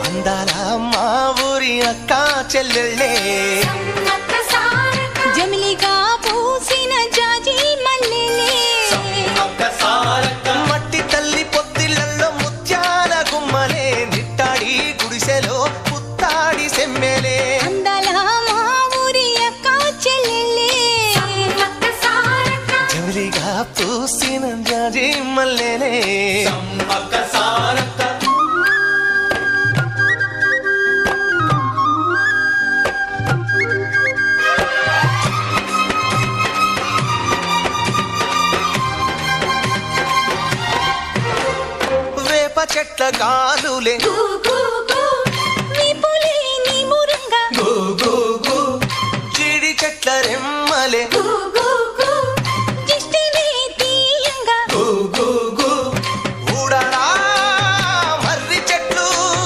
అందాల మా ఊరి అక్క చెల్లెళ్ళే జమిలిగా పూసిన జాజి మల్లెలే మట్టి తల్లి పొత్తిళ్లలో ముత్యాల గుమ్మలే నిట్టాడి గుడిసెలో పుత్తాడి సెమ్మెలే అందాల మా ఊరి అక్క చెల్లెలే జమిలిగా పూసిన జాజి మల్లెలే చెట్ల కాలులే విపులేని మురంగ జీడి చెట్ల రెమ్మలే